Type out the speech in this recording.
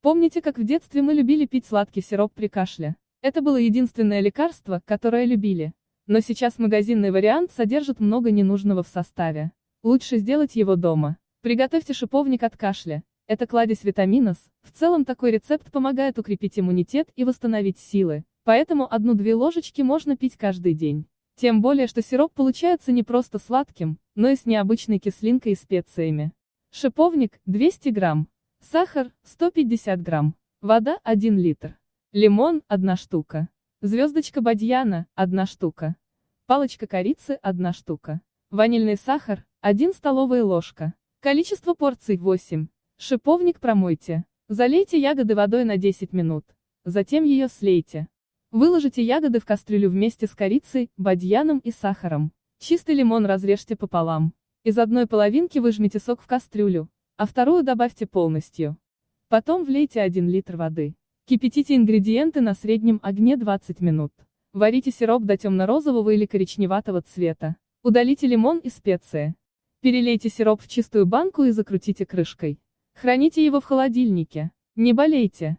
Помните, как в детстве мы любили пить сладкий сироп при кашле? Это было единственное лекарство, которое любили. Но сейчас магазинный вариант содержит много ненужного в составе. Лучше сделать его дома. Приготовьте шиповник от кашля. Это кладезь витаминов. В целом такой рецепт помогает укрепить иммунитет и восстановить силы. Поэтому 1-2 ложечки можно пить каждый день. Тем более, что сироп получается не просто сладким, но и с необычной кислинкой и специями. Шиповник – 200 грамм. Сахар – 150 грамм. Вода – 1 литр. Лимон – 1 штука. Звездочка бадьяна – 1 штука. Палочка корицы – 1 штука. Ванильный сахар – 1 столовая ложка. Количество порций – 8. Шиповник промойте. Залейте ягоды водой на 10 минут. Затем ее слейте. Выложите ягоды в кастрюлю вместе с корицей, бадьяном и сахаром. Чистый лимон разрежьте пополам. Из одной половинки выжмите сок в кастрюлю, а вторую добавьте полностью. Потом влейте 1 литр воды. Кипятите ингредиенты на среднем огне 20 минут. Варите сироп до темно-розового или коричневатого цвета. Удалите лимон и специи. Перелейте сироп в чистую банку и закрутите крышкой. Храните его в холодильнике. Не болейте.